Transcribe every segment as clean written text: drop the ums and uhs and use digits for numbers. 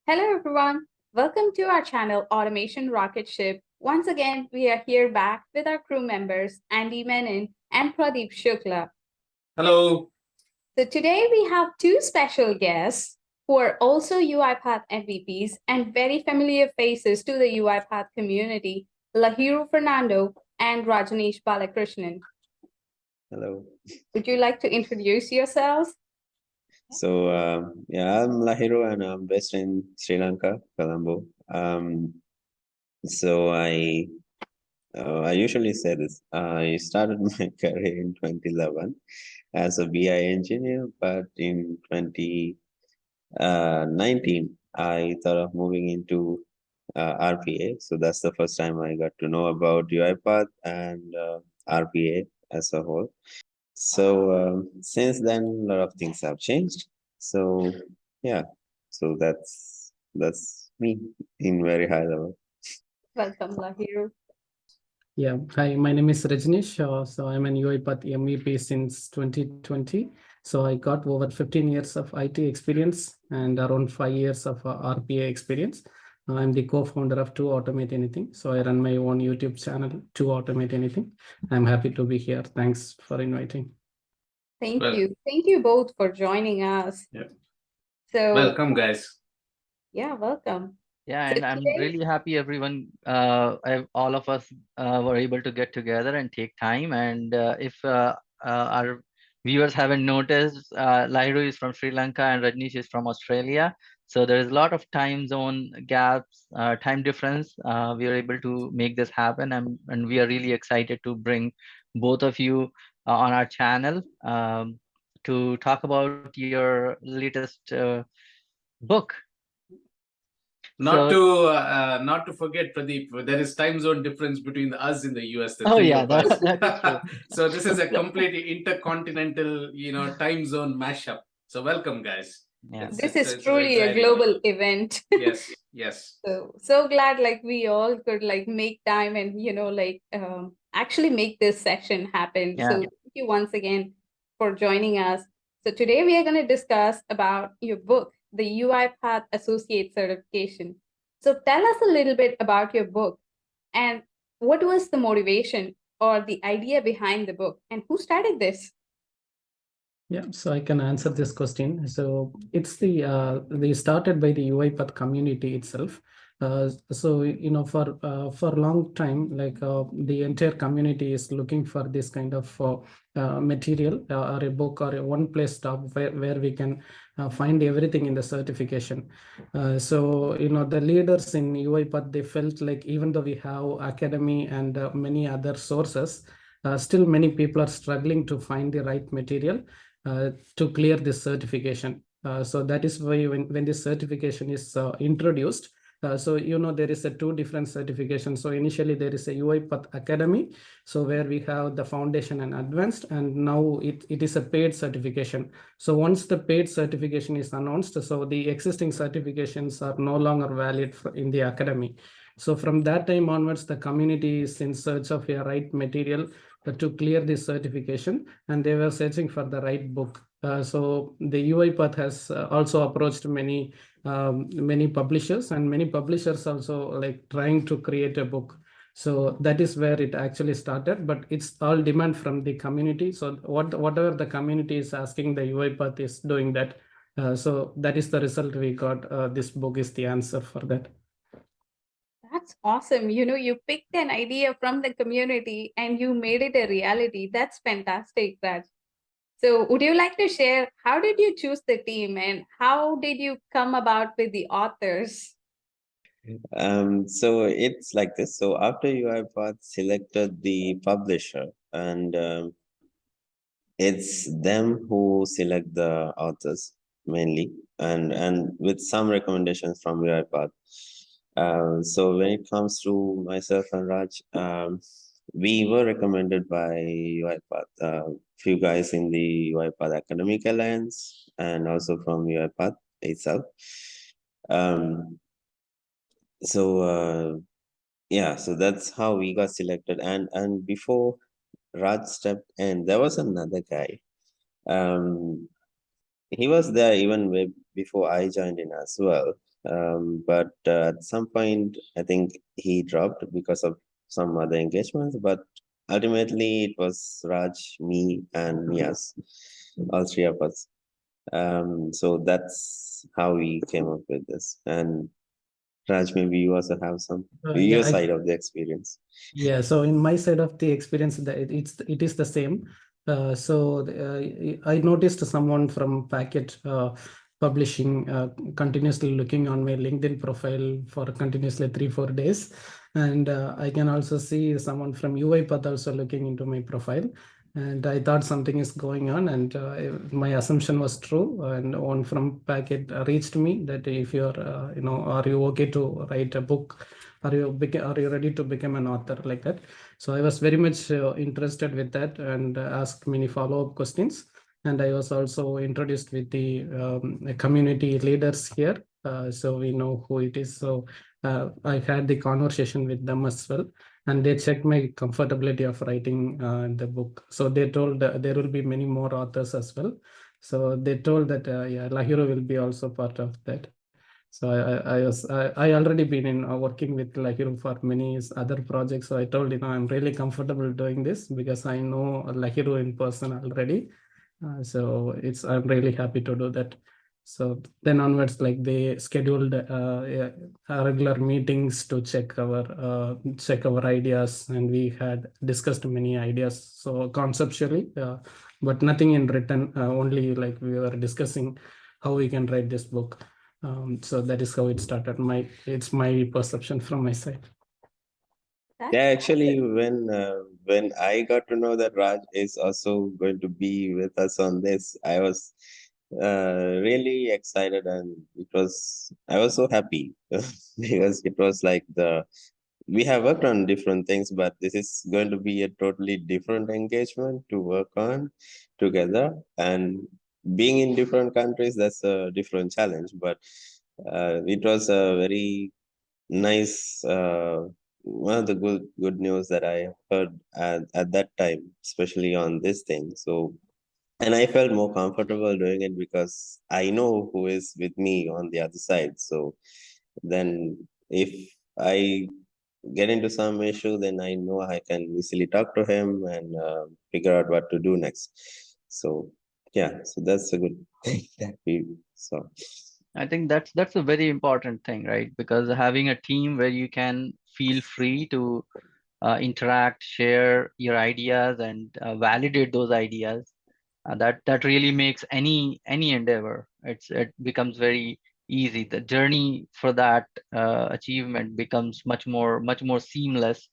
Hello, everyone. Welcome to our channel, Automation Rocketship. Once again, we are here back with our crew members, Andy Menon and Pradeep Shukla. Hello. So today we have two special guests who are also UiPath MVPs and very familiar faces to the UiPath community, Lahiru Fernando and Rajneesh Balakrishnan. Hello. Would you like to introduce yourselves? So, I'm Lahiru and I'm based in Sri Lanka, Colombo. So I usually say this. I started my career in 2011 as a BI engineer, but in 2019, I thought of moving into RPA. So that's the first time I got to know about UiPath and RPA as a whole. So since then, a lot of things have changed. So yeah, so that's me in very high level. Welcome, Lahiru. Yeah, hi, my name is Rajneesh. So I'm an UiPath MVP since 2020. So I got over 15 years of IT experience and around 5 years of RPA experience. I'm the co-founder of To Automate Anything. So I run my own YouTube channel, To Automate Anything. I'm happy to be here. Thanks for inviting. Thank you. Thank you both for joining us. Yeah. So Welcome, guys. Yeah, welcome. Yeah, So and I'm today- really happy everyone, all of us were able to get together and take time. And if our viewers haven't noticed, Lahiru is from Sri Lanka and Rajneesh is from Australia. So there is a lot of time zone gaps, time difference. We are able to make this happen, and we are really excited to bring both of you on our channel to talk about your latest book. Not to forget, Pradeep, there is time zone difference between us in the US. The Oh three yeah, of us. that is true. So this is a completely intercontinental, time zone mashup. So welcome, guys. Yeah. This is it's truly a exciting. global event. Yes. So glad we all could make time and actually make this session happen. Yeah. So thank you once again for joining us. So today we are going to discuss about your book, the UiPath Associate Certification. So tell us a little bit about your book and what was the motivation or the idea behind the book and who started this? Yeah, so I can answer this question. So it's they started by the UiPath community itself. So for a long time, the entire community is looking for this kind of material or a book or a one place stop where we can find everything in the certification. So the leaders in UiPath, they felt like even though we have academy and many other sources, still many people are struggling to find the right material to clear this certification. So that is why when this certification is introduced, so there is a two different certifications. So initially there is a UiPath Academy, so where we have the foundation and advanced, and now it is a paid certification. So once the paid certification is announced, so the existing certifications are no longer valid in the academy. So from that time onwards, the community is in search of a right material to clear this certification, and they were searching for the right book. So the UiPath has also approached many publishers, and many publishers also trying to create a book. So that is where it actually started, but it's all demand from the community. So whatever the community is asking, the UiPath is doing that. So that is the result we got. This book is the answer for that. That's awesome. You picked an idea from the community and you made it a reality. That's fantastic, Raj. So would you like to share, how did you choose the team and how did you come about with the authors? So it's like this. So after UiPath selected the publisher, and it's them who select the authors mainly, and with some recommendations from UiPath. So when it comes to myself and Raj, we were recommended by UiPath, few guys in the UiPath Academic Alliance, and also from UiPath itself. So that's how we got selected. And before Raj stepped in, there was another guy. He was there even way before I joined in as well. But at some point, I think he dropped because of some other engagements. But ultimately, it was Raj, me, and Mias, all three of us. So that's how we came up with this. And Raj, maybe you also have some your side of the experience. Yeah, so in my side of the experience, it is the same. I noticed someone from Packet publishing continuously, looking on my LinkedIn profile for continuously 3-4 days, and I can also see someone from UiPath also looking into my profile. And I thought something is going on, and my assumption was true. And one from Packet reached me that if you're, are you okay to write a book? Are you ready to become an author, like that? So I was very much interested with that, and asked many follow-up questions. And I was also introduced with the community leaders here, so we know who it is. So I had the conversation with them as well, and they checked my comfortability of writing the book. So they told there will be many more authors as well. So they told that yeah, Lahiro will be also part of that. So I already been in working with Lahiru for many other projects. So I told, I'm really comfortable doing this because I know Lahiru in person already. I'm really happy to do that. So then onwards, like they scheduled yeah, regular meetings to check our ideas, and we had discussed many ideas. So conceptually, but nothing in written. Only like we were discussing how we can write this book. So that is how it started. It's my perception from my side. Yeah, actually, when I got to know that Raj is also going to be with us on this, I was really excited, and I was so happy because it was like we have worked on different things, but this is going to be a totally different engagement to work on together. And being in different countries, that's a different challenge. But it was a very nice one of the good news that I heard at that time, especially on this thing. So, and I felt more comfortable doing it because I know who is with me on the other side. So then if I get into some issue, then I know I can easily talk to him and figure out what to do next. So yeah, so that's a good thing that we saw. I think that's a very important thing, right? Because having a team where you can feel free to interact, share your ideas, and validate those ideas, that really makes any endeavor. It becomes very easy. The journey for that achievement becomes much more seamless,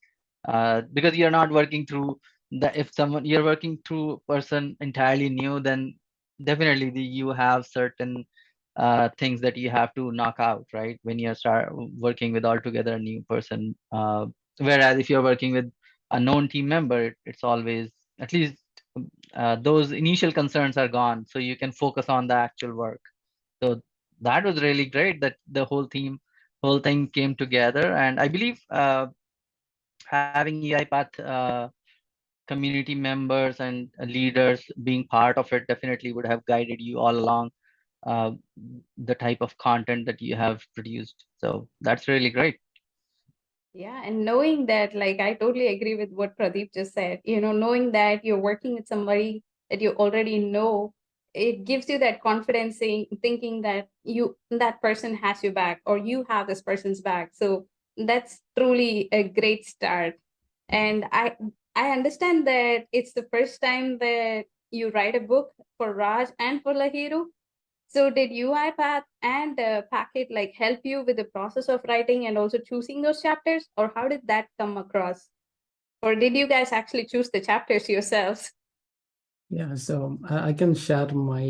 because you're not working through if someone you're working through a person entirely new, then definitely you have certain things that you have to knock out, right? When you start working with altogether a new person. Whereas if you're working with a known team member, it's always, at least those initial concerns are gone, so you can focus on the actual work. So that was really great that the whole thing came together. And I believe having UiPath community members and leaders being part of it definitely would have guided you all along uh, the type of content that you have produced. So that's really great. Yeah, and knowing that, like, I totally agree with what Pradeep just said. Knowing that you're working with somebody that you already know, it gives you that confidence, thinking that that person has your back, or you have this person's back. So that's truly a great start. And I understand that it's the first time that you write a book for Raj and for Lahiru. So did UiPath and Packet like help you with the process of writing and also choosing those chapters, or how did that come across? Or did you guys actually choose the chapters yourselves? Yeah, so I can share my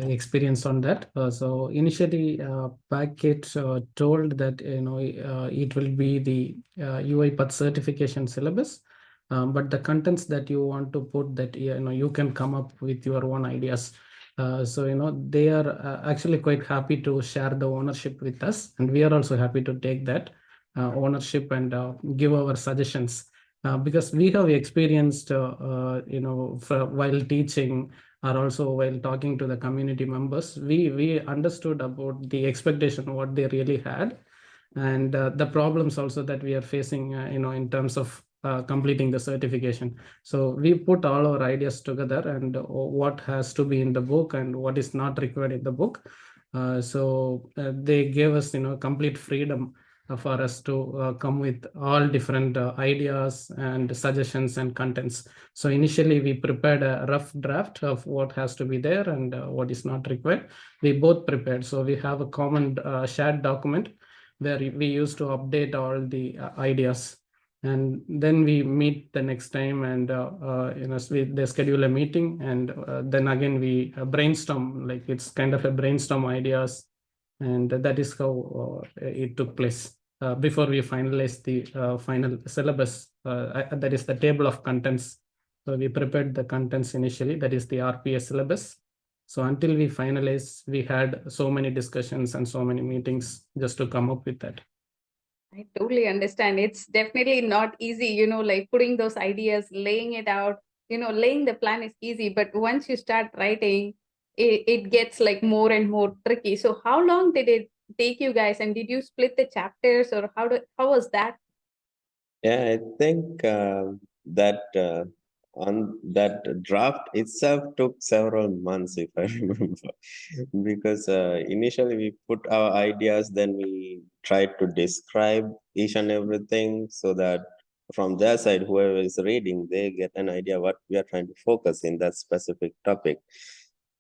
experience on that. So initially, Packet told that it will be the UiPath certification syllabus, but the contents that you want to put, that you can come up with your own ideas. So they are actually quite happy to share the ownership with us, and we are also happy to take that ownership and give our suggestions. because we have experienced, while teaching or also while talking to the community members, we understood about the expectation, what they really had, and the problems also that we are facing, in terms of completing the certification. So we put all our ideas together and what has to be in the book and what is not required in the book. So they gave us, complete freedom for us to come with all different ideas and suggestions and contents. So initially we prepared a rough draft of what has to be there and what is not required. We both prepared. So we have a common shared document where we used to update all the ideas, and then we meet the next time, and they schedule a meeting, and then again we brainstorm, like it's kind of a brainstorm ideas, and that is how it took place before we finalize the final syllabus, that is the table of contents. So we prepared the contents initially, that is the RPA syllabus. So until we finalize, we had so many discussions and so many meetings just to come up with that. I totally understand. It's definitely not easy, like putting those ideas, laying it out, laying the plan is easy. But once you start writing, it gets like more and more tricky. So how long did it take you guys? And did you split the chapters, or how was that? Yeah, I think that on that draft itself took several months, if I remember, because initially we put our ideas, then we tried to describe each and everything so that from their side, whoever is reading, they get an idea what we are trying to focus in that specific topic.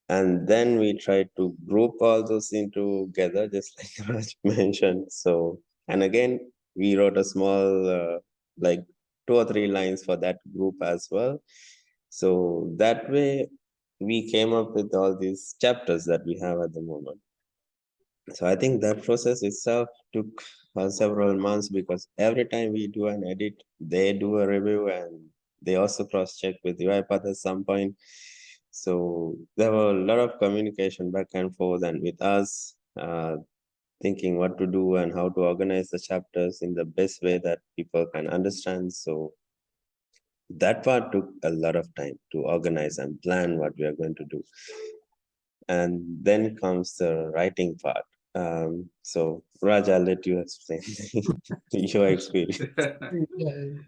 And then we tried to group all those in together, just like Raj mentioned. So, and again, we wrote a small, like 2 or 3 lines for that group as well. So that way, we came up with all these chapters that we have at the moment. So I think that process itself took several months, because every time we do an edit, they do a review and they also cross-check with UiPath at some point. So there were a lot of communication back and forth, and with us thinking what to do and how to organize the chapters in the best way that people can understand. So that part took a lot of time to organize and plan what we are going to do. And then comes the writing part. So Raj, I'll let you explain your experience. Yeah.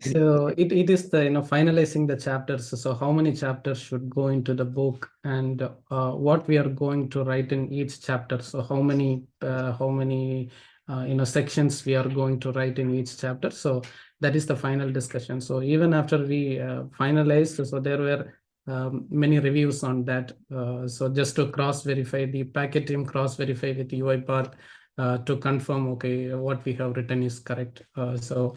So it is the finalizing the chapters. So how many chapters should go into the book, and what we are going to write in each chapter. So how many sections we are going to write in each chapter. So that is the final discussion. So even after we finalized, so there were many reviews on that. So just to cross verify, the packet team cross verify with UiPath to confirm, okay, what we have written is correct. So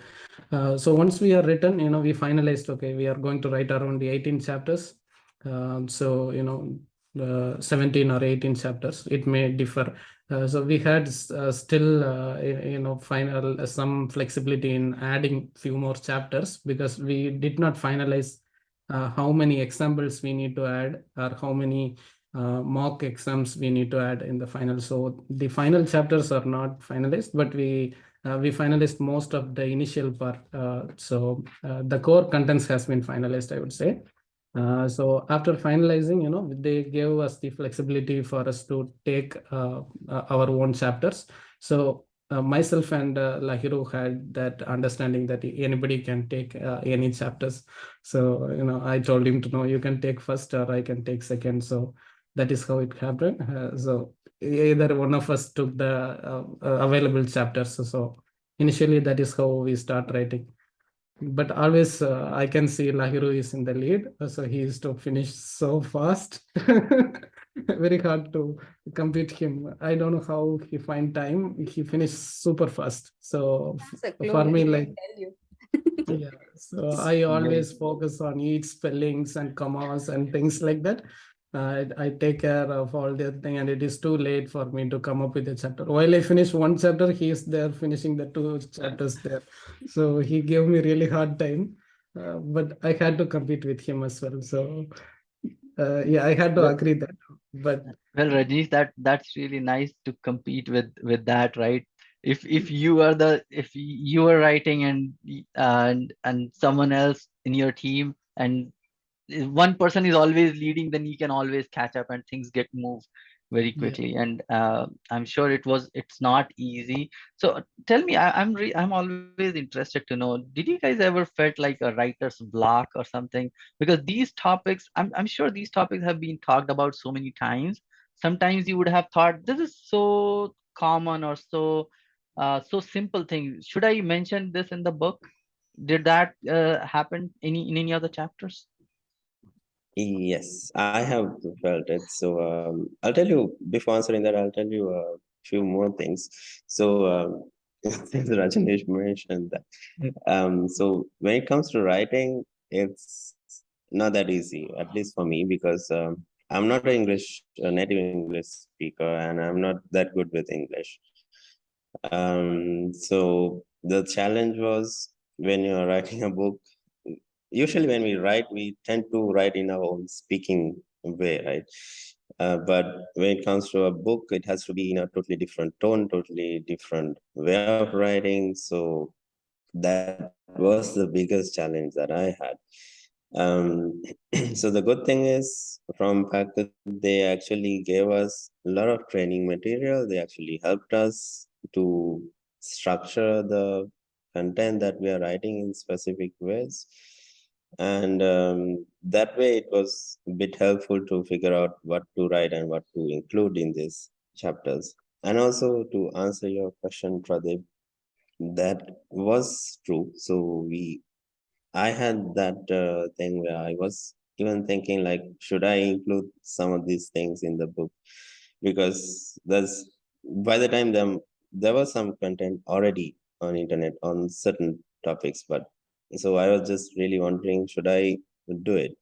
once we are written, we finalized, okay, we are going to write around the 18 chapters. 17 or 18 chapters, it may differ. So we had still, final some flexibility in adding few more chapters, because we did not finalize how many examples we need to add, or how many mock exams we need to add in the final. So the final chapters are not finalized, but we finalized most of the initial part. So the core contents has been finalized, I would say. So after finalizing, they gave us the flexibility for us to take our own chapters. So myself and Lahiru had that understanding that anybody can take any chapters. So I told him to know, you can take first or I can take second. So that is how it happened. So either one of us took the available chapters. So initially that is how we start writing. But always I can see Lahiru is in the lead. So he used to finish so fast. Very hard to compete him. I don't know how he find time. He finished super fast. So That's a clue, for me, I like, can tell you. yeah, so I always focus on each spellings and commas and things like that. I take care of all the thing, and it is too late for me to come up with a chapter. While I finish one chapter, he is there finishing the 2 chapters there. So he gave me really hard time, but I had to compete with him as well. So yeah, I had to agree that. But Well, Rajneesh, that's really nice to compete with that, right? if you are if you are writing and someone else in your team, and if one person is always leading, then you can always catch up and things get moved very Yeah. quickly. And I'm sure it's not easy. So tell me, I'm always interested to know, did you guys ever felt like a writer's block or something? Because these topics, I'm sure these topics have been talked about so many times. Sometimes you would have thought this is so common or so simple thing. Should I mention this in the book? Did that happen in any other chapters? Yes, I have felt it. So I'll tell you, before answering that, I'll tell you a few more things. So since Rajanesh mentioned that, so when it comes to writing, it's not that easy, at least for me, because I'm not a native English speaker, and I'm not that good with English. So the challenge was when you're writing a book. Usually, when we write, we tend to write in our own speaking way, right? But when it comes to a book, it has to be in a totally different tone, totally different way of writing. So that was the biggest challenge that I had. So the good thing is, from faculty, they actually gave us a lot of training material. They actually helped us to structure the content that we are writing in specific ways. And that way it was a bit helpful to figure out what to write and what to include in these chapters. And also, to answer your question, Pradeep, that was true. So I had that thing where I was even thinking, like, should I include some of these things in the book? Because by the time there was some content already on internet on certain topics, but so I was just really wondering, should I do it?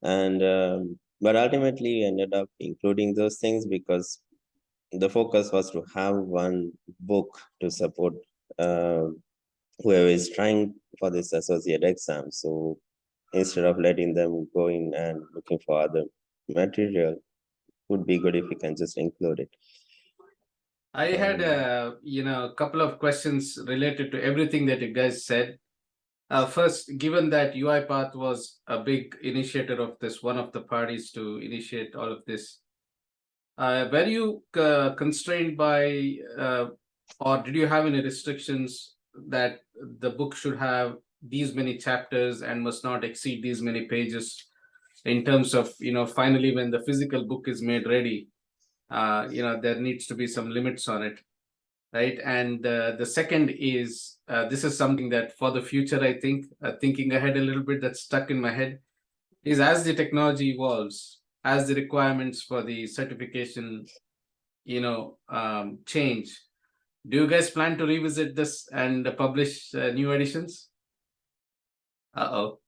And but ultimately ended up including those things because the focus was to have one book to support uh, whoever is trying for this associate exam. So instead of letting them go in and looking for other material, would be good if you can just include it. I had a couple of questions related to everything that you guys said. First, given that UiPath was a big initiator of this, one of the parties to initiate all of this, were you constrained by, or did you have any restrictions that the book should have these many chapters and must not exceed these many pages in terms of, finally, when the physical book is made ready, there needs to be some limits on it, right? And the second is, this is something that for the future, I think, thinking ahead a little bit, that's stuck in my head, is as the technology evolves, as the requirements for the certification, change, do you guys plan to revisit this and publish new editions? Uh-oh.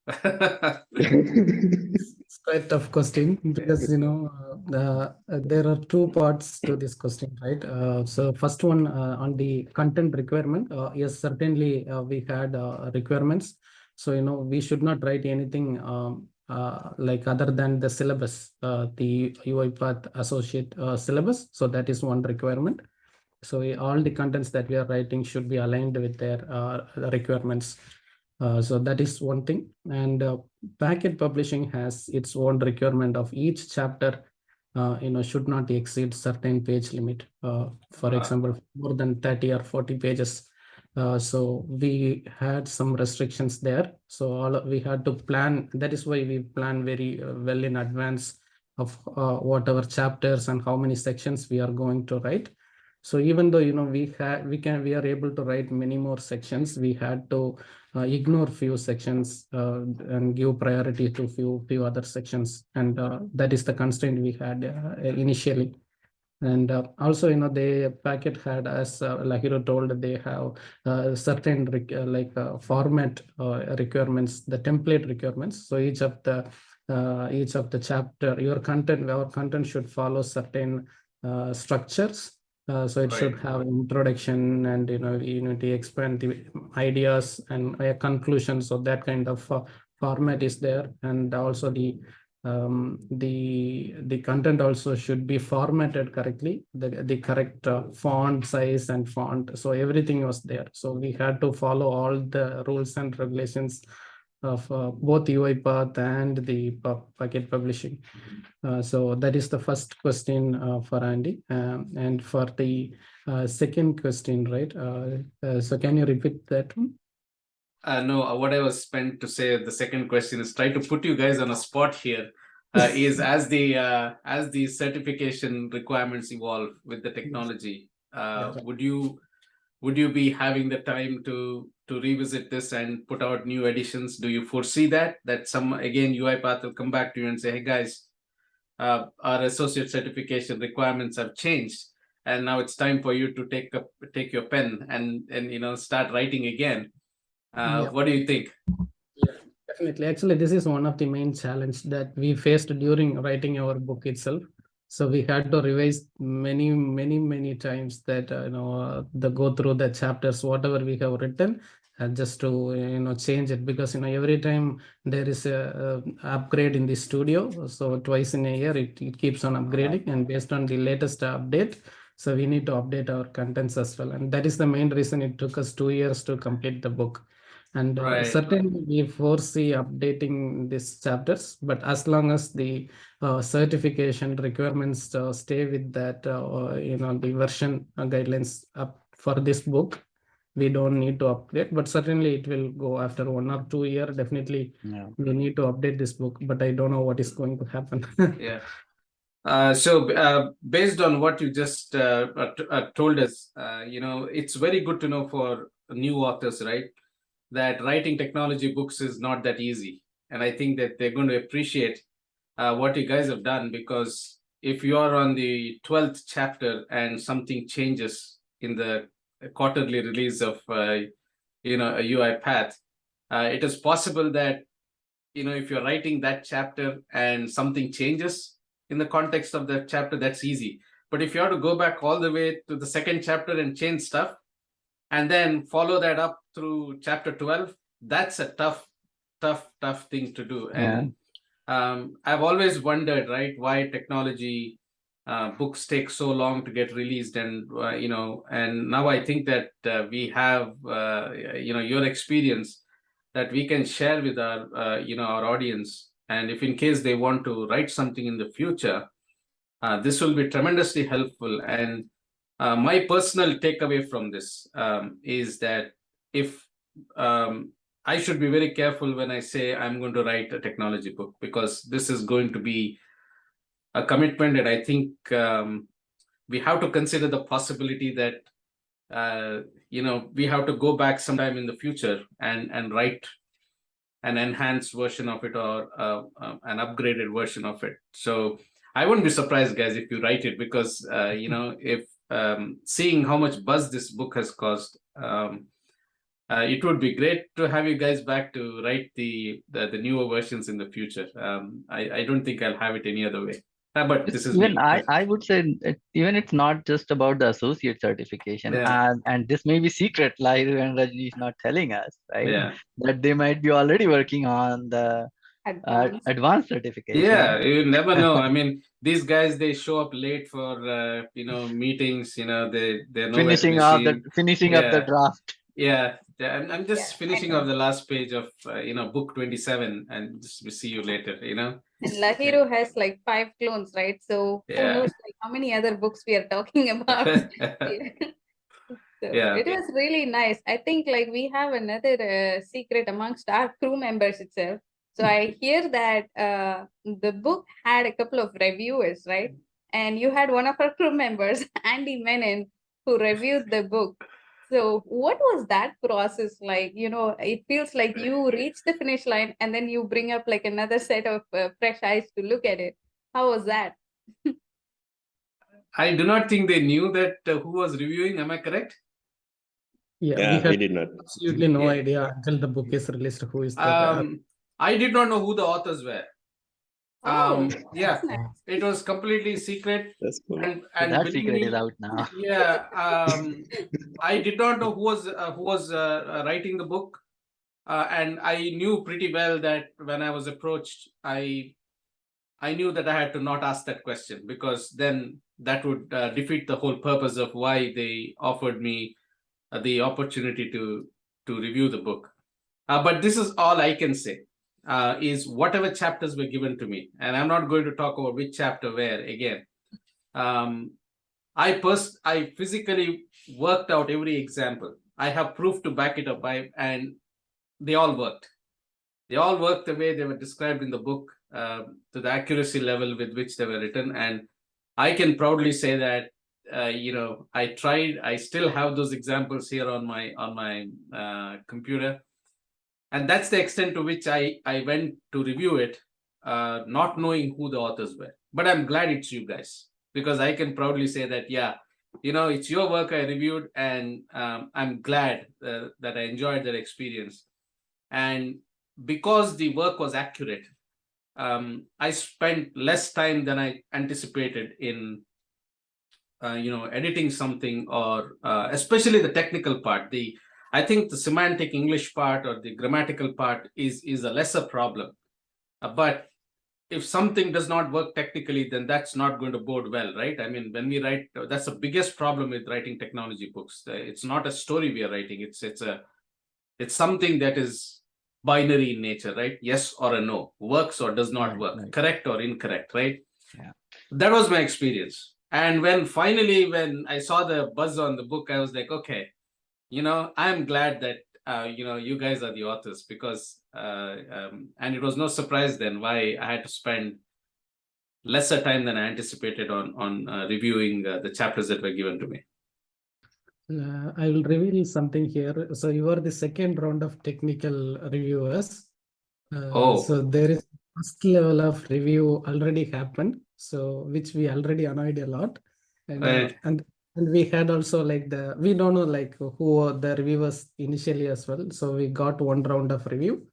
It's quite a tough question because there are two parts to this question, right? So first one on the content requirement. Yes, certainly we had requirements. So we should not write anything like other than the syllabus, the UiPath Associate syllabus. So that is one requirement. So all the contents that we are writing should be aligned with their requirements. So that is one thing. And packet publishing has its own requirement of each chapter, should not exceed certain page limit. For example, more than 30 or 40 pages. So we had some restrictions there. So we had to plan. That is why we plan very well in advance of whatever chapters and how many sections we are going to write. So even though we are able to write many more sections, we had to ignore few sections and give priority to few other sections, and that is the constraint we had initially. And also, the packet had, as Lahiro told, they have certain format requirements, the template requirements. So each of the chapter, our content should follow certain structures. So it should Right. have introduction, and you need to expand the ideas and a conclusion. So that kind of format is there, and also the the content also should be formatted correctly, the correct font size and font. So everything was there. So we had to follow all the rules and regulations of both UiPath and the packet publishing. So that is the first question for Andy. And for the second question, right? So can you repeat that one? No, what I was meant to say, the second question is try to put you guys on a spot here. Is as the certification requirements evolve with the technology, right. would you be having the time to revisit this and put out new editions? Do you foresee that some again UiPath will come back to you and say, hey guys, our associate certification requirements have changed, and now it's time for you to take your pen and start writing again. Yeah. What do you think? Yeah, definitely. Actually, this is one of the main challenge that we faced during writing our book itself. So we had to revise many times that the go through the chapters, whatever we have written, just to change it, because every time there is a upgrade in the studio. So twice in a year it keeps on upgrading, and based on the latest update, so we need to update our contents as well. And that is the main reason it took us 2 years to complete the book. And Right. certainly we foresee updating these chapters, but as long as the certification requirements stay with that, the version guidelines up for this book, we don't need to upgrade. But certainly it will go after 1 or 2 years. Definitely, Yeah. we need to update this book, but I don't know what is going to happen. Yeah. Based on what you just told us, it's very good to know for new authors, right? That writing technology books is not that easy. And I think that they're going to appreciate what you guys have done, because if you are on the 12th chapter and something changes in the quarterly release of, a UiPath, it is possible that, if you're writing that chapter and something changes in the context of that chapter, that's easy. But if you have to go back all the way to the second chapter and change stuff, and then follow that up through chapter 12, that's a tough thing to do. And I've always wondered, right, why technology books take so long to get released. And and now I think that we have your experience that we can share with our audience. And if in case they want to write something in the future, this will be tremendously helpful. And my personal takeaway from this is that if I should be very careful when I say I'm going to write a technology book, because this is going to be a commitment. And I think we have to consider the possibility that we have to go back sometime in the future and write an enhanced version of it, or an upgraded version of it. So I wouldn't be surprised, guys, if you write it, because if seeing how much buzz this book has caused, it would be great to have you guys back to write the newer versions in the future. I don't think I'll have it any other way. But this is Even me. I would say even it's not just about the associate certification, Yeah. and this may be secret, Lairu and Rajni is not telling us, right? Yeah. That they might be already working on the advanced certification. Yeah, you never know. I mean, these guys, they show up late for meetings. They're nowhere to be seen. Finishing up the draft. Yeah, I'm just finishing off the last page of book 27, and just we see you later. And Lahiru has like 5 clones, right? So who knows like how many other books we are talking about. So it was really nice. I think like we have another secret amongst our crew members itself. So I hear that the book had a couple of reviewers, right? And you had one of our crew members, Andy Menon, who reviewed the book. So what was that process like? It feels like you reach the finish line and then you bring up like another set of fresh eyes to look at it. How was that? I do not think they knew that who was reviewing. Am I correct? Yeah, we did not. Absolutely no idea until the book is released. Who is that? I did not know who the authors were. That's nice. It was completely secret. That's cool. And that believe secret me, is out now. Yeah, I did not know who was writing the book, and I knew pretty well that when I was approached, I I knew that I had to not ask that question, because then that would defeat the whole purpose of why they offered me the opportunity to review the book. But this is all I can say, is whatever chapters were given to me, and I'm not going to talk about which chapter where again. I physically worked out every example. I have proof to back it up, and they all worked. They all worked the way they were described in the book, to the accuracy level with which they were written. And I can proudly say that, I tried. I still have those examples here on my computer, and that's the extent to which I went to review it, not knowing who the authors were. But I'm glad it's you guys, because I can proudly say that, yeah, it's your work I reviewed, and I'm glad that I enjoyed that experience. And because the work was accurate, I spent less time than I anticipated in editing something, or especially the technical part. I think the semantic English part or the grammatical part is a lesser problem. But if something does not work technically, then that's not going to bode well, right? I mean, when we write, that's the biggest problem with writing technology books. It's not a story we are writing. It's something that is binary in nature, right? Yes or a no, works or does not work, correct or incorrect, right? Yeah. That was my experience. And when I saw the buzz on the book, I was like, okay, I'm glad that you guys are the authors, because and it was no surprise then why I had to spend lesser time than I anticipated on reviewing the chapters that were given to me. I will reveal something here. So you are the second round of technical reviewers. So there is first level of review already happened, so which we already annoyed a lot, and we had also we don't know who are the reviewers initially as well. So we got one round of review.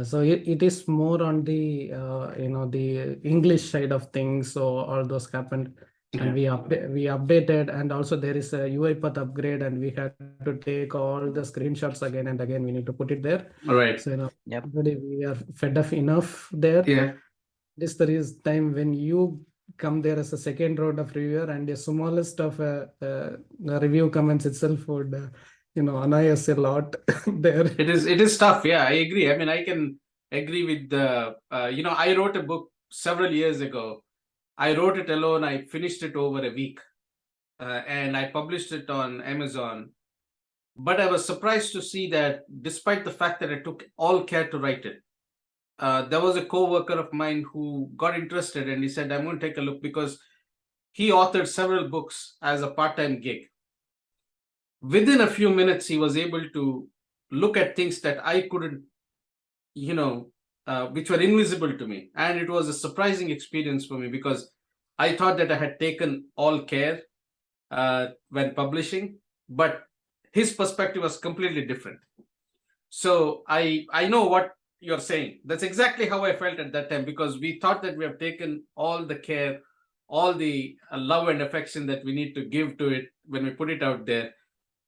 So it is more on the the English side of things. So all those happened, and we updated, and also there is a UiPath upgrade, and we had to take all the screenshots again and again. We need to put it there. Right. So already we are fed up enough there. Yeah. This there is time when you come there as a second round of reviewer, and the smallest of review comments itself would annoy us a lot there. It is tough. Yeah, I agree. I mean, I can agree with the I wrote a book several years ago. I wrote it alone. I finished it over a week, and I published it on Amazon. But I was surprised to see that despite the fact that I took all care to write it, there was a co-worker of mine who got interested, and he said, I'm going to take a look, because he authored several books as a part-time gig. Within a few minutes, he was able to look at things that I couldn't, which were invisible to me. And it was a surprising experience for me, because I thought that I had taken all care when publishing, but his perspective was completely different. So I know what you're saying. That's exactly how I felt at that time, because we thought that we have taken all the care, all the love and affection that we need to give to it when we put it out there.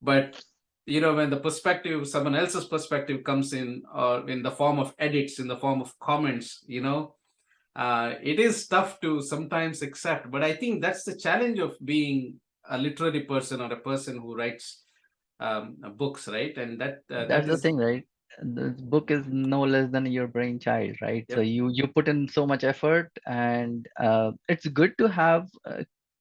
But when the perspective, someone else's perspective comes in, or in the form of edits, in the form of comments, it is tough to sometimes accept. But I think that's the challenge of being a literary person, or a person who writes books, right? And that's the thing, right? The book is no less than your brainchild, right? Yep. So you put in so much effort, and it's good to have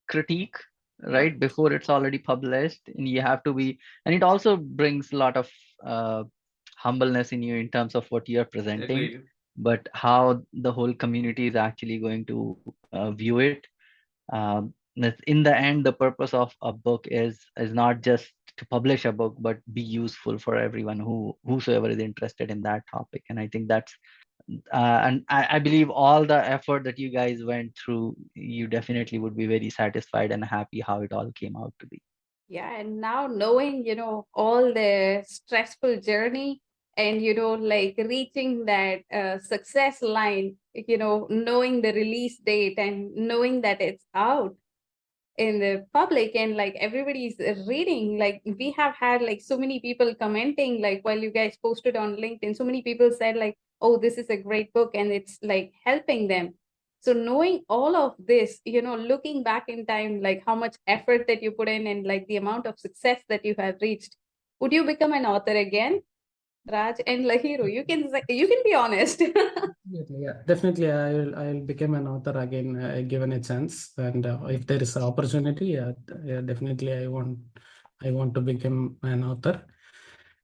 critique, right, before it's already published, and you have to be, and it also brings a lot of humbleness in you in terms of what you're presenting. Agreed. But how the whole community is actually going to view it. In the end, the purpose of a book is not just to publish a book, but be useful for everyone whosoever is interested in that topic. And I think that's and I believe all the effort that you guys went through, you definitely would be very satisfied and happy how it all came out to be. Yeah, and now knowing, all the stressful journey, and, reaching that success line, knowing the release date, and knowing that it's out in the public, and everybody's reading. We have had so many people commenting, while you guys posted on LinkedIn, so many people said oh, this is a great book, and it's helping them. So knowing all of this, looking back in time, like how much effort that you put in and like the amount of success that you have reached, would you become an author again? Raj and Lahiru, you can be honest. Definitely, I'll become an author again, given a chance, and if there is an opportunity, definitely I want to become an author.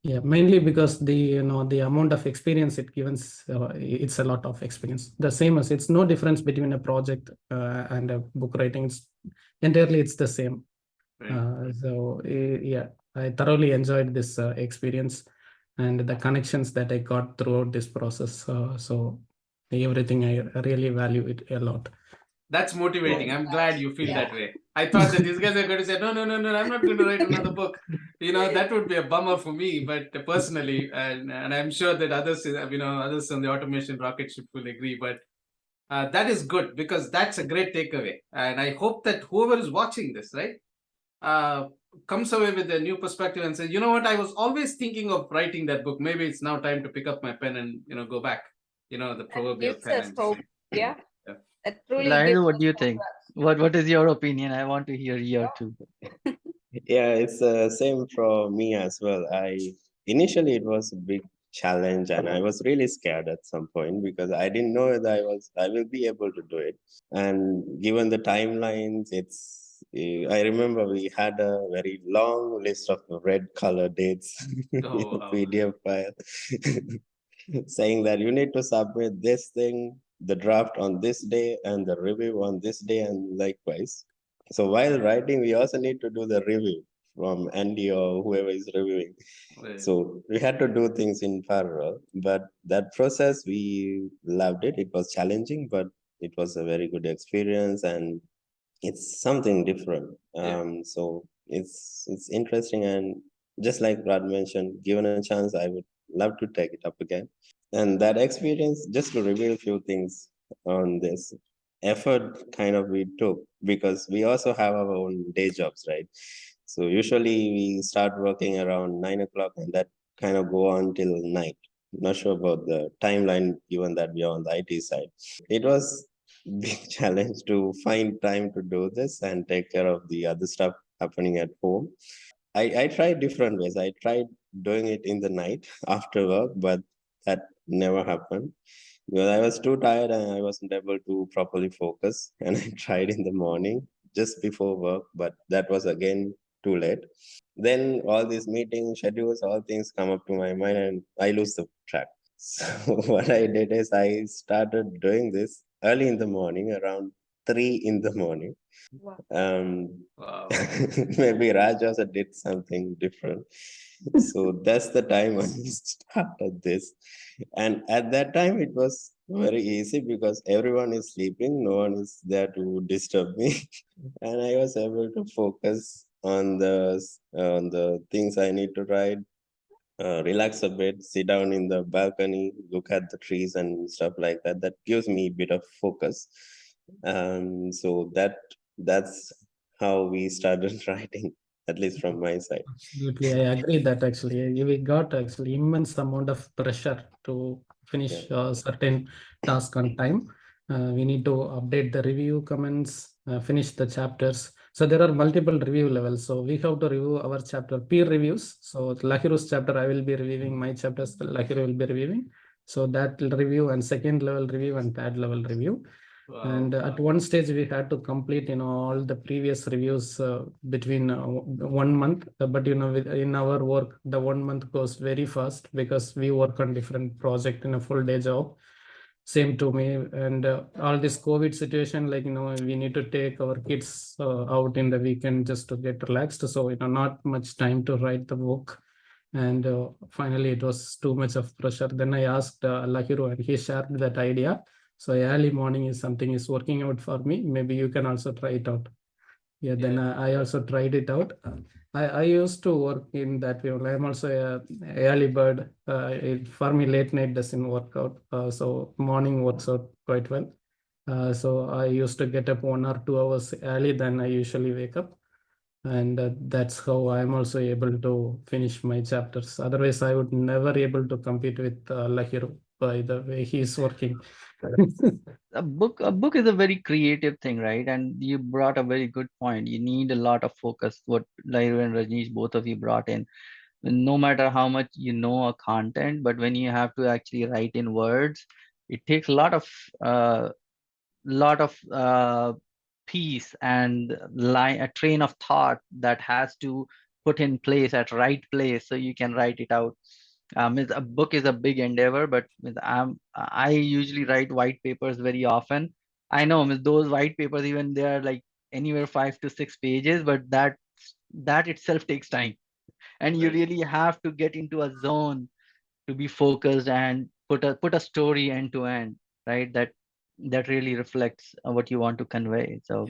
Yeah, mainly because the amount of experience it gives, it's a lot of experience. The same as it's no difference between a project and a book writing. It's the same. Right. Yeah, I thoroughly enjoyed this experience and the connections that I got throughout this process. So everything, I really value it a lot. That's motivating. I'm glad you feel that way. I thought that these guys are going to say, no, I'm not going to write another book. That would be a bummer for me, but personally, and I'm sure that others on the automation Rocketship will agree, but that is good because that's a great takeaway. And I hope that whoever is watching this, right, comes away with a new perspective and says, you know what, I was always thinking of writing that book. Maybe it's now time to pick up my pen and, go back, the proverbial Gives pen. us hope. Yeah. Yeah. That truly gives Lahiru, what us do you hope, think? Raj. What is your opinion? I want to hear your too. Yeah, it's the same for me as well. Initially it was a big challenge and I was really scared at some point because I didn't know that I will be able to do it. And given the timelines, I remember we had a very long list of red color dates Oh, in wow. PDF file saying that you need to submit this thing, the draft on this day and the review on this day and likewise. So while writing, we also need to do the review from Andy or whoever is reviewing. Right. So we had to do things in parallel, but that process, we loved it. It was challenging, but it was a very good experience and it's something different. Yeah. So it's interesting, and just like Rod mentioned, given a chance, I would love to take it up again. And that experience, just to reveal a few things on this effort, kind of we took because we also have our own day jobs, right? So usually we start working around 9 o'clock, and that kind of go on till night. Not sure about the timeline, given that we are on the IT side. It was big challenge to find time to do this and take care of the other stuff happening at home. I tried different ways. I tried doing it in the night after work, but that never happened because I was too tired and I wasn't able to properly focus. And I tried in the morning just before work, but that was again too late. Then all these meeting schedules, all things come up to my mind and I lose the track. So what I did is I started doing this early in the morning, around 3 in the morning. Wow. Wow. Maybe Raj also did something different. So that's the time I started this. And at that time, it was very easy because everyone is sleeping, no one is there to disturb me. And I was able to focus on the things I need to write, relax a bit, sit down in the balcony, look at the trees and stuff like that. That gives me a bit of focus. So that's how we started writing, at least from my side. Absolutely, I agree that actually we got actually immense amount of pressure to finish a certain task on time. We need to update the review comments, finish the chapters. So there are multiple review levels. So we have to review our chapter peer reviews. So Lahiru's chapter, I will be reviewing my chapters. Lahiru will be reviewing. So that review and second level review and third level review. Wow. And at one stage we had to complete all the previous reviews between 1 month, but in our work the 1 month goes very fast because we work on different project in a full day job. Same to me. And all this COVID situation, like we need to take our kids out in the weekend just to get relaxed, so not much time to write the book. And finally it was too much of pressure. Then I asked Lahiru and he shared that idea. So early morning is something is working out for me. Maybe you can also try it out. Yeah, then I also tried it out. I used to work in that way. I'm also a early bird. For me, late night doesn't work out. So morning works out quite well. So I used to get up 1 or 2 hours early than I usually wake up. And that's how I'm also able to finish my chapters. Otherwise, I would never able to compete with Lahiru by the way he's working. a book is a very creative thing, right? And you brought a very good point. You need a lot of focus, what Lairu and Rajneesh, both of you brought in. No matter how much you know a content, but when you have to actually write in words, it takes a lot of piece and line, a train of thought that has to put in place at right place so you can write it out. A book is a big endeavor, but I usually write white papers very often. I know those white papers, even they are like anywhere 5 to 6 pages, but that itself takes time, and you Right. really have to get into a zone to be focused and put a story end to end, right? That really reflects what you want to convey. So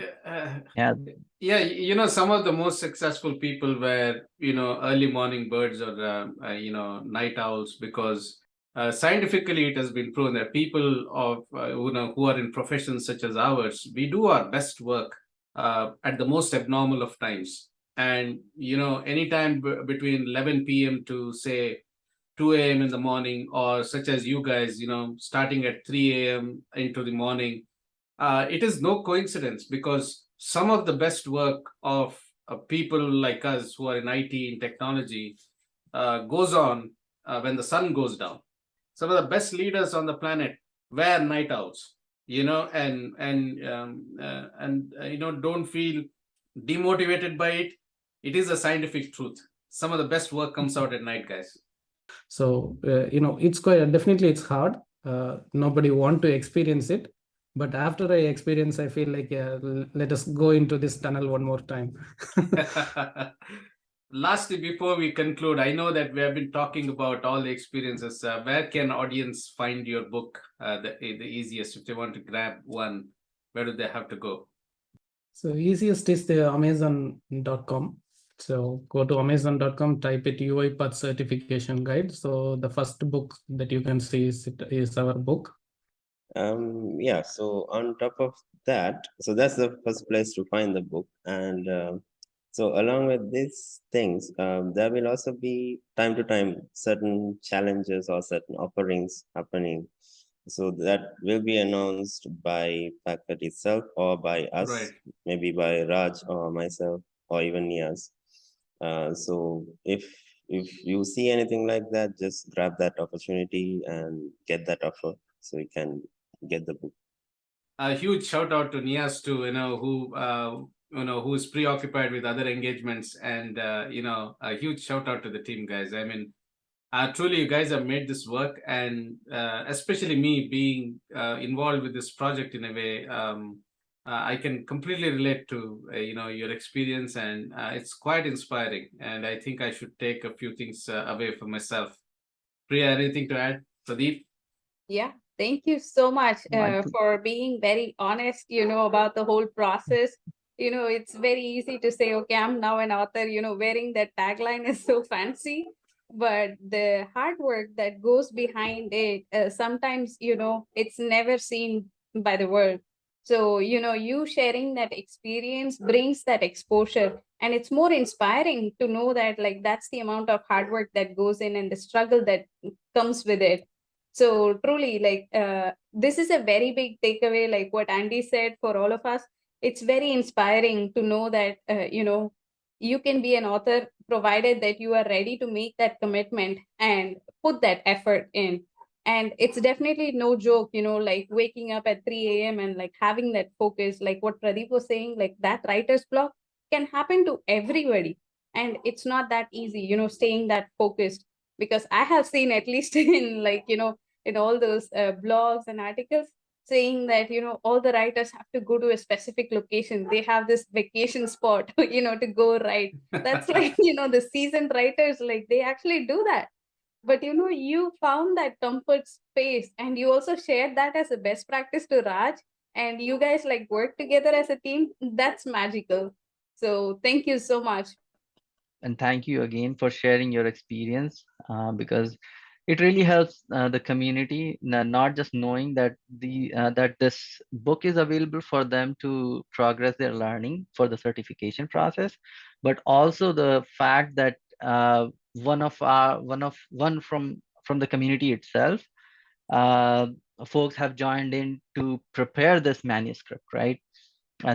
yeah. Yeah, some of the most successful people were, early morning birds or, night owls, because scientifically it has been proven that people who are in professions such as ours, we do our best work at the most abnormal of times. And, anytime between 11 p.m. to say 2 a.m. in the morning, or such as you guys, starting at 3 a.m. into the morning, it is no coincidence, because some of the best work of people like us who are in IT and technology goes on when the sun goes down. Some of the best leaders on the planet were night owls, and don't feel demotivated by it. It is a scientific truth. Some of the best work comes out at night, guys. So it's quite definitely it's hard. Nobody want to experience it, but after I experience, I feel like let us go into this tunnel one more time. Lastly, before we conclude, I know that we have been talking about all the experiences. Where can audience find your book the easiest? If they want to grab one, where do they have to go? So easiest is the Amazon.com. So go to Amazon.com, type it UiPath Certification Guide. So the first book that you can see is our book. Yeah, so on top of that, so that's the first place to find the book. And so along with these things, there will also be time to time certain challenges or certain offerings happening. So that will be announced by faculty itself or by us, Right. maybe by Raj or myself or even Niaz. So if you see anything like that, just grab that opportunity and get that offer so you can get the book. A huge shout out to Nias too, who is preoccupied with other engagements, and a huge shout out to the team, guys. I mean, truly, you guys have made this work, and especially me being involved with this project in a way, I can completely relate to your experience, and it's quite inspiring. And I think I should take a few things away for myself. Priya, anything to add? Pradeep? Yeah, thank you so much I for being very honest, about the whole process. It's very easy to say, okay, I'm now an author, wearing that tagline is so fancy, but the hard work that goes behind it, sometimes, it's never seen by the world. So, you sharing that experience brings that exposure, and it's more inspiring to know that, like, that's the amount of hard work that goes in and the struggle that comes with it. So truly, like, this is a very big takeaway, like what Andy said, for all of us. It's very inspiring to know that, you can be an author provided that you are ready to make that commitment and put that effort in. And it's definitely no joke, like waking up at 3 a.m. and like having that focus, like what Pradeep was saying, like that writer's block can happen to everybody. And it's not that easy, staying that focused, because I have seen, at least in, like, in all those blogs and articles, saying that, all the writers have to go to a specific location. They have this vacation spot, to go write. That's like, the seasoned writers, like, they actually do that. But, you found that comfort space, and you also shared that as a best practice to Raj, and you guys like work together as a team. That's magical. So thank you so much. And thank you again for sharing your experience, because it really helps the community, not just knowing that this book is available for them to progress their learning for the certification process, but also the fact that one from the community itself folks have joined in to prepare this manuscript, right?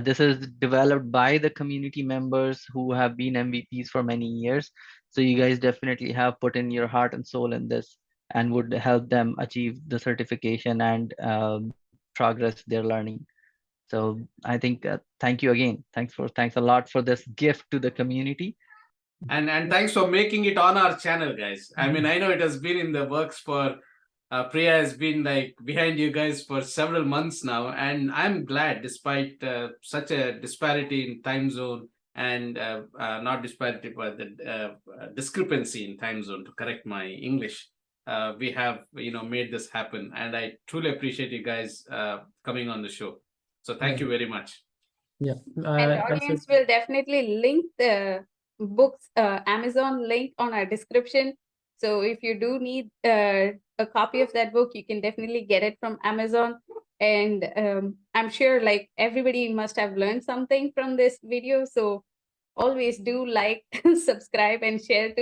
This is developed by the community members who have been MVPs for many years. So you guys definitely have put in your heart and soul in this and would help them achieve the certification and progress their learning. So I think thank you again. Thanks a lot for this gift to the community. And thanks for making it on our channel, guys. I mean, I know it has been in the works for Priya has been like behind you guys for several months now, and I'm glad, despite such a disparity in time zone and not disparity, but the discrepancy in time zone, to correct my English, we have made this happen, and I truly appreciate you guys coming on the show. So thank you very much. Yeah, And the as audience will definitely link the book's Amazon link on our description. So if you do need a copy of that book, you can definitely get it from Amazon. And I'm sure like everybody must have learned something from this video. So always do like, subscribe, and share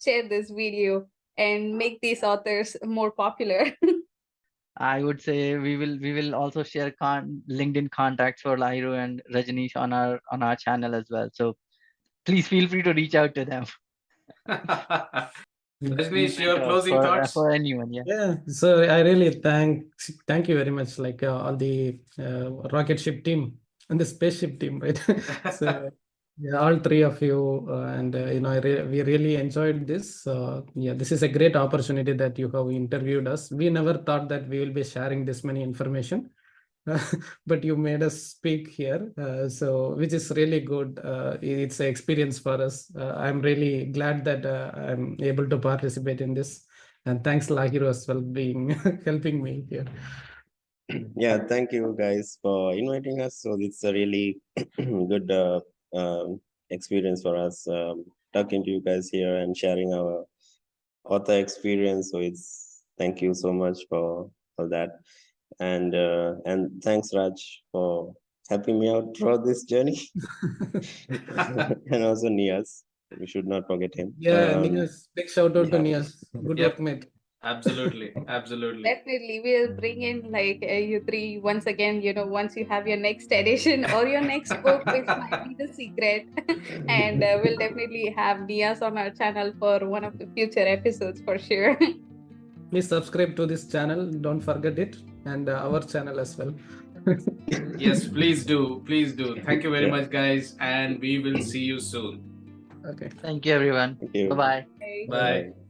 this video and make these authors more popular. I would say we will also share LinkedIn contacts for Lairu and Rajneesh on our channel as well. So please feel free to reach out to them. Rajneesh, your closing thoughts? For anyone, yeah. Yeah, so I really thank you very much, like all the Rocketship team and the spaceship team, right? So yeah, all three of you, and we really enjoyed this. Yeah, this is a great opportunity that you have interviewed us. We never thought that we will be sharing this many information, but you made us speak here, so which is really good. It's an experience for us. I'm really glad that I'm able to participate in this, and thanks Lahiru as well being helping me here. Yeah, thank you guys for inviting us. So it's a really good experience for us, talking to you guys here and sharing our author experience. So it's thank you so much for that, and thanks Raj for helping me out throughout this journey, and also Nias. We should not forget him. Yeah, Nias, big shout out to yeah. Nias. Good Yep. work, mate. Absolutely. Definitely, we'll bring in like you three once again, once you have your next edition or your next book, which might be the secret. And we'll definitely have Diaz on our channel for one of the future episodes for sure. Please subscribe to this channel. Don't forget it, and our channel as well. Yes, please do. Please do. Thank you very Yeah. much, guys, and we will see you soon. Okay. Thank you, everyone. Thank you. Bye-bye. Okay. Bye. Bye.